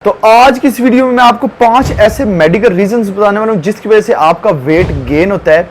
तो आज की इस वीडियो में मैं आपको 5 ऐसे मेडिकल रीजंस बताने वाला हूं जिसकी वजह से आपका वेट गेन होता है,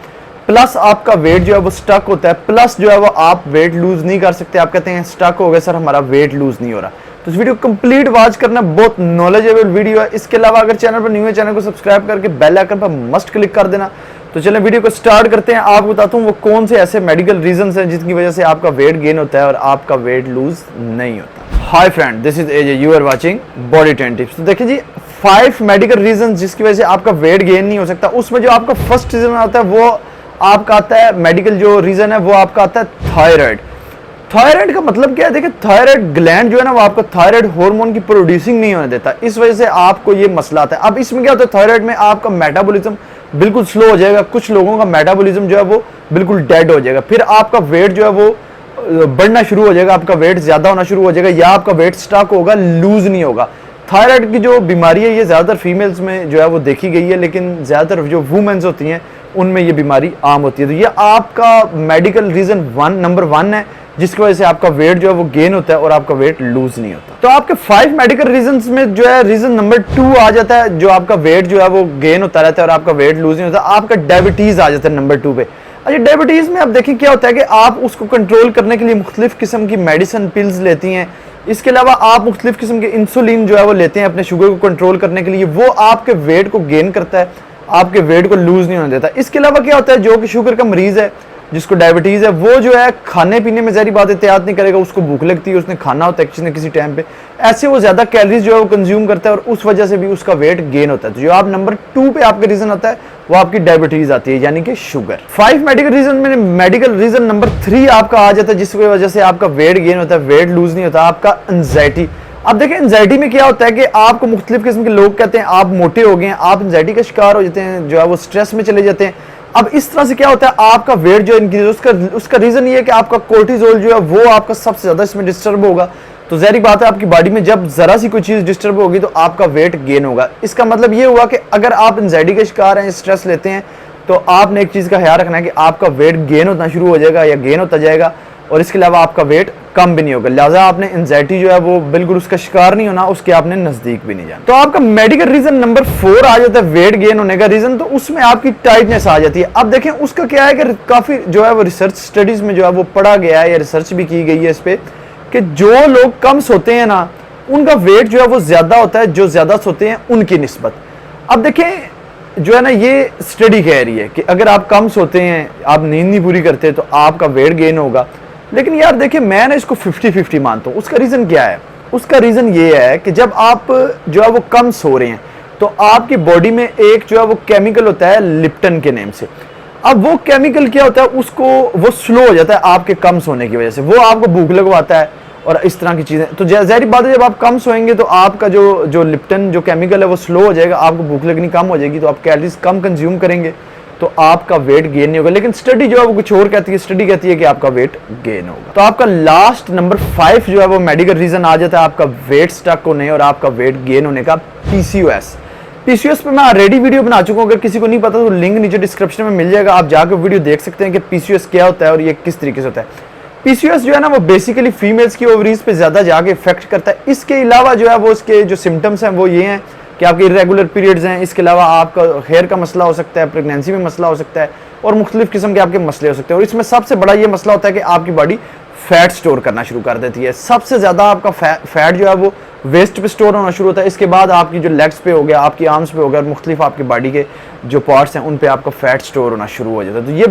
प्लस आपका वेट जो है वो स्टक होता है, प्लस जो है वो आप वेट लूज नहीं कर सकते। आप कहते हैं स्टक हो गया सर, हमारा वेट लूज नहीं हो रहा। तो इस वीडियो कंप्लीट वॉच करना, बहुत नॉलेजेबल वीडियो है। इसके अलावा अगर चैनल पर न्यू है, चैनल को सब्सक्राइब करके बेल आइकन पर मस्ट क्लिक कर देना। तो चलें वीडियो को स्टार्ट करते हैं। आपको बताता हूँ वो कौन से ऐसे मेडिकल रीजंस हैं जिसकी वजह से आपका वेट गेन होता है और आपका वेट लूज नहीं होता। Hi friend, this is AJ, you are watching body 10 tips. तो देखिए जी, 5 मेडिकल रीजन जिसकी वजह से आपका वेट गेन नहीं हो सकता। उसमें जो आपका फर्स्ट रीजन आता है वो आपका आता है, मेडिकल जो रीजन है वो आपका आता है थायराइड। थायराइड का मतलब क्या है? देखिए, थायराइड ग्लैंड जो है ना वो आपको थायराइड हार्मोन की प्रोड्यूसिंग नहीं होने देता। इस वजह से आपको ये मसला आता है। अब इसमें क्या होता है, थायराइड में आपका मेटाबॉलिज्म बिल्कुल स्लो हो जाएगा। कुछ लोगों का मेटाबॉलिज्म जो है वो बिल्कुल डेड हो जाएगा। फिर आपका वेट जो है वो बढ़ना शुरू हो जाएगा, आपका वेट ज्यादा होना शुरू हो जाएगा, या आपका वेट स्टक होगा, लूज नहीं होगा। थायराइड की जो बीमारी है ये ज्यादातर फीमेल्स में जो है वो देखी गई है, लेकिन ज्यादातर जो वुमेन्स होती हैं उनमें ये बीमारी आम होती है। तो ये आपका मेडिकल रीजन नंबर 1 है जिसकी वजह से आपका वेट जो है वो गेन होता है और आपका वेट लूज नहीं होता। तो आपके 5 मेडिकल रीजंस में जो है रीजन नंबर 2 आ जाता है, जो आपका वेट जो है वो गेन होता रहता है और आपका वेट लूज नहीं होता। आपका डायबिटीज आ जाता है नंबर 2 पे। अच्छा, डायबिटीज में आप देखें क्या होता है कि आप उसको कंट्रोल करने के लिए मुख्तलिफ किस्म की मेडिसिन पिल्स लेती हैं। इसके अलावा आप मुख्तलिफ किस्म के इंसुलिन जो है वो लेते हैं अपने शुगर को कंट्रोल करने के लिए। वो आपके वेट को गेन करता है, आपके वेट को लूज नहीं होने देता। इसके अलावा क्या होता है, जो कि शुगर का मरीज है, जिसको डायबिटीज है, वो जो है खाने पीने में ज़ाहिर बात एहतियात नहीं करेगा। उसको भूख लगती है, उसने खाना होता है किसी न किसी टाइम पे, ऐसे वो ज्यादा कैलोरीज जो है वो कंज्यूम करता है और उस वजह से भी उसका वेट गेन होता है। तो जो आप नंबर 2 पे आपका रीजन आता है वो आपकी डायबिटीज आती है, यानी कि शुगर। 5 मेडिकल रीजन में मेडिकल रीजन नंबर 3 आपका आ जाता है जिसकी वजह से आपका वेट गेन होता है, वेट लूज नहीं होता, आपका एंजाइटी। अब देखिए, एंजाइटी में क्या होता है कि आपको मुख्तलिफ किस्म के लोग कहते हैं आप मोटे हो गए हैं, आप एंजाइटी का शिकार हो जाते हैं, जो है वो स्ट्रेस में चले जाते हैं। अब इस तरह से क्या होता है, आपका वेट जो इंक्रीज, उसका रीजन ये है कि आपका कोर्टिजोल जो है वो आपका सबसे ज्यादा इसमें डिस्टर्ब होगा। तो ज़ाहिर बात है आपकी बॉडी में जब जरा सी कोई चीज डिस्टर्ब होगी तो आपका वेट गेन होगा। इसका मतलब ये हुआ कि अगर आप एंजाइटी के शिकार हैं, स्ट्रेस लेते हैं, तो आपने एक चीज का ख्याल रखना है कि आपका वेट गेन होना शुरू हो जाएगा या गेन होता जाएगा, और इसके अलावा आपका वेट कम भी नहीं होगा। लिहाजा आपने एंजाइटी जो है वो बिल्कुल उसका शिकार नहीं होना, उसके आपने नजदीक भी नहीं जाना। तो आपका मेडिकल रीजन नंबर 4 आ जाता है वेट गेन होने का रीजन। तो उसमें आपकी टाइटनेस आ जाती है। अब देखें उसका क्या है कि काफी जो है वो रिसर्च स्टडीज में जो है वो पढ़ा गया है या रिसर्च भी की गई है इस पे कि जो लोग कम सोते हैं ना उनका वेट जो है वो ज्यादा होता है, जो ज्यादा सोते हैं उनकी निस्बत। अब देखें जो है ना, ये स्टडी कह रही है कि अगर आप कम सोते हैं, आप नींद नहीं पूरी करते, तो आपका वेट गेन होगा। लेकिन यार देखिए, मैं ना इसको 50-50 मानता हूँ। उसका रीजन क्या है? उसका रीजन ये है कि जब आप जो है वो कम सो रहे हैं तो आपकी बॉडी में एक जो है वो केमिकल होता है लिप्टन के नेम से। अब वो केमिकल क्या होता है, उसको वो स्लो हो जाता है आपके कम सोने की वजह से, वो आपको भूख लगवाता है और इस तरह की चीजें। तो जाहिर बात है जब आप कम सोएंगे तो आपका जो लिप्टन जो केमिकल है वो स्लो हो जाएगा, आपको भूख लगनी कम हो जाएगी, तो आप कैलोरीज कम कंज्यूम करेंगे, तो आपका वेट गेन नहीं होगा। लेकिन स्टडी जो है वो कुछ और कहती है। स्टडी कहती है कि आपका वेट गेन होगा। तो आपका लास्ट नंबर 5 जो है वो मेडिकल रीजन आ जाता है आपका वेट स्टक होने और आपका वेट गेन होने का, पीसीओएस। पीसीओएस पे मैं ऑलरेडी वीडियो बना चुका हूं। अगर किसी को नहीं पता तो लिंक नीचे डिस्क्रिप्शन में मिल जाएगा, आप जाकर वीडियो देख सकते हैं कि पीसीओएस क्या होता है और ये किस तरीके से होता है। पीसीओएस जो है ना वो बेसिकली फीमेल्स की ओवरीज पे ज्यादा जाके इफेक्ट करता है। इसके अलावा जो है वो इसके जो सिम्टम्स हैं वो ये हैं कि आपके इरेगुलर पीरियड्स हैं। इसके अलावा आपका हेयर का मसला हो सकता है, प्रेगनेंसी में मसला हो सकता है, और मुख्तलिफ किस्म के आपके मसले हो सकते हैं। और इसमें सबसे बड़ा ये मसला होता है कि आपकी बॉडी फैट स्टोर करना शुरू कर देती है। सबसे ज्यादा आपका फैट जो है वो वेस्ट पे स्टोर होना शुरू होता है। इसके बाद आपकी जो लेग्स पे हो गया, आपकी आर्म्स पे हो गया, और मुख्तलिफ आपकी बॉडी के जो पार्ट्स हैं उन पे आपका फैट स्टोर होना शुरू हो जाता है। तो ये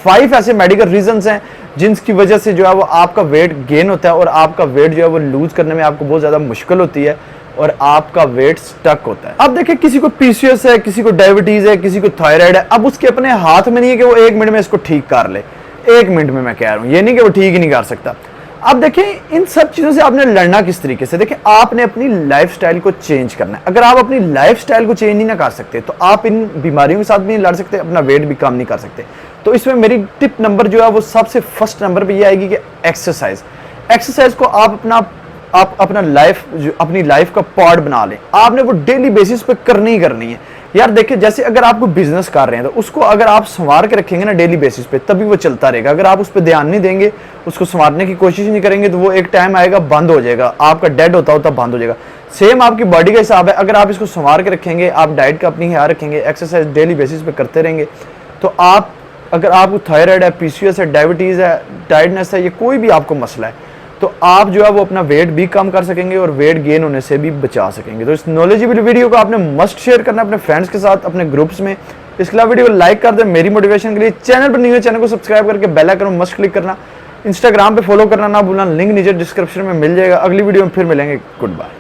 5 ऐसे मेडिकल रीजंस हैं जिनकी वजह से जो है वो आपका वेट गेन होता है और आपका वेट जो है वो लूज करने में आपको बहुत ज्यादा मुश्किल होती है और आपका वेट स्टक होता है। अब देखिए, किसी को पीसीओएस है, किसी को डायबिटीज है, किसी को थायराइड है। अब उसके अपने हाथ में नहीं है कि वो 1 मिनट में इसको ठीक कर ले। 1 मिनट में मैं कह रहा हूं, ये नहीं कि वो ठीक ही नहीं कर सकता। अब देखिए, इन सब चीजों से आपने लड़ना किस तरीके से? देखिए, आपने अपनी लाइफस्टाइल को चेंज करना है। अगर आप अपनी लाइफस्टाइल को चेंज नहीं ना कर सकते तो आप इन बीमारियों के साथ भी नहीं लड़ सकते, अपना वेट भी कम नहीं कर सकते। तो इसमें मेरी टिप नंबर जो है वो सबसे फर्स्ट नंबर पे ये आएगी कि एक्सरसाइज। एक्सरसाइज को आप अपनी लाइफ का पार्ट बना लें। आपने वो डेली बेसिस पे करनी ही करनी है। यार देखिए, जैसे अगर आप कोई बिजनेस कर रहे हैं तो उसको अगर आप संवार के रखेंगे ना डेली बेसिस पे, तभी वो चलता रहेगा। अगर आप उस पर ध्यान नहीं देंगे, उसको संवारने की कोशिश नहीं करेंगे, तो वो एक टाइम आएगा बंद हो जाएगा, आपका डेड होता होता बंद हो जाएगा। सेम आपकी बॉडी का हिसाब है, अगर आप इसको संवार के रखेंगे, आप डाइट का अपनी ख्याल रखेंगे, एक्सरसाइज डेली बेसिस पे करते रहेंगे, तो आप, अगर आपको थायराइड है, पीसीओएस है, डायबिटीज़ है, टायर्डनेस है, ये कोई भी आपको मसला है, तो आप जो है वो अपना वेट भी कम कर सकेंगे और वेट गेन होने से भी बचा सकेंगे। तो इस नॉलेजेबल वीडियो को आपने मस्ट शेयर करना अपने फ्रेंड्स के साथ, अपने ग्रुप्स में। इसके अलावा वीडियो को लाइक कर दें मेरी मोटिवेशन के लिए। चैनल पर नहीं है, चैनल को सब्सक्राइब करके बेल आइकन मस्ट क्लिक करना। इंस्टाग्राम पे फॉलो करना ना भूलना, लिंक नीचे डिस्क्रिप्शन में मिल जाएगा। अगली वीडियो में फिर मिलेंगे। Good bye.